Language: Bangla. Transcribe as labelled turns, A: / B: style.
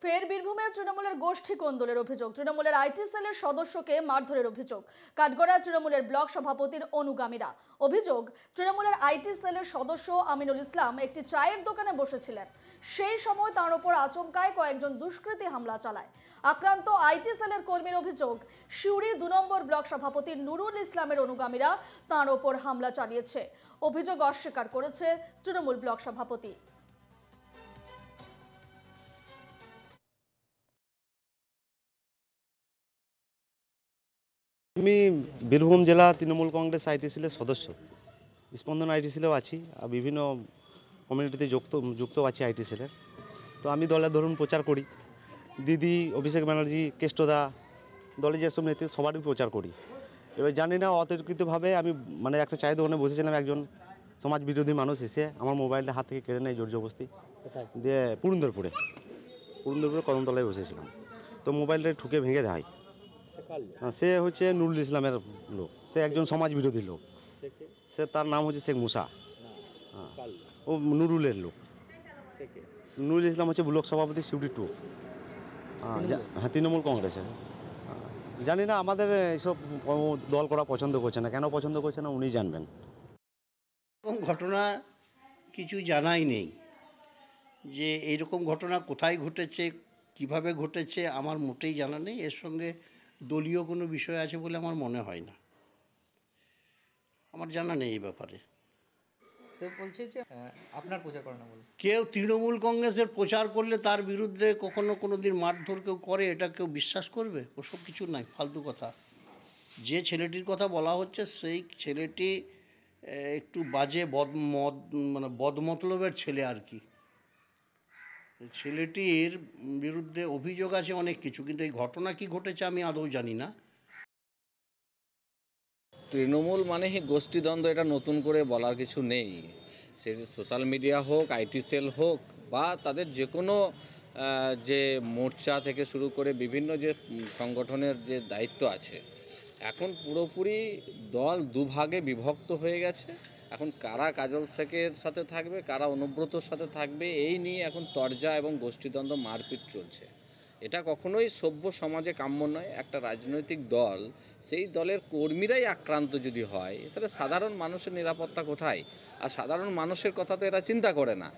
A: ফের বীরভূমে তৃণমূলের গোষ্ঠী কোন্দলের অভিযোগ। তৃণমূলের আইটি সেলের সদস্যকে মারধরের অভিযোগ। কাঠগড়া তৃণমূলের ব্লক সভাপতির অনুগামীরা অভিযোগ, তৃণমূলের আইটি সেলের সদস্য আমিনুল ইসলাম একটি চায়ের দোকানে বসেছিলেন। সেই সময় তার উপর আচমকায় কয়েকজন দুষ্কৃতী হামলা চালায়। আক্রান্ত আইটি সেলের কর্মীর অভিযোগ, সিউড়ি ২ নম্বর ব্লক সভাপতি নুরুল ইসলামের অনুগামীরা তার উপর হামলা চালিয়েছে। অভিযোগ অস্বীকার করেছে তৃণমূল ব্লক সভাপতি।
B: আমি বীরভূম জেলা তৃণমূল কংগ্রেস আইটি সেলের সদস্য, স্পন্দন আইটি সেলেও আছি, আর বিভিন্ন কমিউনিটিতে যুক্ত আছি আইটি সেলের। তো আমি দলের ধরুন প্রচার করি, দিদি, অভিষেক ব্যানার্জি, কেষ্টদা, দলে যেসব নেতৃত্ব সবারই প্রচার করি। এবার জানি না অতর্কিতভাবে আমি একটা চায়ের দোকানে বসেছিলাম, একজন সমাজ বিরোধী মানুষ এসে আমার মোবাইলটা হাত থেকে কেড়ে নেয় জোর জবরদস্তি দিয়ে। পুরন্দরপুরে কদমতলায় বসেছিলাম, তো মোবাইলটা ঠুকে ভেঙে দেয়। সে হচ্ছে নুরুল ইসলামের লোক, সে একজন সমাজ বিরোধী লোক। তার নাম হচ্ছে শেখ মুসা। ও নুরুলের লোক। নুরুল ইসলাম হচ্ছে ব্লক সভাপতি সিউড়ি 2। হ্যাঁ, তৃণমূল কংগ্রেসের। জানি না, আমাদের এইসব দল করা পছন্দ করছে না। কেন পছন্দ করছে না উনি জানবেন।
C: এরকম ঘটনা কিছু জানাই নেই, যে এইরকম ঘটনা কোথায় ঘটেছে, কিভাবে ঘটেছে আমার মোটেই জানা নেই। এর সঙ্গে দলীয় কোনো বিষয় আছে বলে আমার মনে হয় না, আমার জানা নেই এই ব্যাপারে।
D: সে বলছে যে আপনার প্রচার করে না বলে।
C: কেউ তৃণমূল কংগ্রেসের প্রচার করলে তার বিরুদ্ধে কোনো দিন মারধর কেউ করে, এটা কেউ বিশ্বাস করবে? ওসব কিছু নাই, ফালতু কথা। যে ছেলেটির কথা বলা হচ্ছে সেই ছেলেটি একটু বাজে বদমতলবের ছেলে আর কি। ছেলেটির বিরুদ্ধে অভিযোগ আছে অনেক কিছু, কিন্তু এই ঘটনা কি ঘটেছে আমি আদৌ জানি না।
E: তৃণমূল মানে গোষ্ঠীদ্বন্দ্ব, এটা নতুন করে বলার কিছু নেই। সে সোশ্যাল মিডিয়া হোক, আইটি সেল হোক, বা তাদের যে কোনো যে মোর্চা থেকে শুরু করে বিভিন্ন যে সংগঠনের যে দায়িত্ব আছে, এখন পুরোপুরি দল দুভাগে বিভক্ত হয়ে গেছে। এখন কারা কাজল শেখের সাথে থাকবে, কারা অনুব্রতর সাথে থাকবে, এই নিয়ে এখন তরজা এবং গোষ্ঠীদ্বন্দ্ব, মারপিট চলছে। এটা কখনোই সভ্য সমাজে কাম্য নয়। একটা রাজনৈতিক দল, সেই দলের কর্মীরাই আক্রান্ত যদি হয়, তাহলে সাধারণ মানুষের নিরাপত্তা কোথায়? আর সাধারণ মানুষের কথা তো এরা চিন্তা করে না।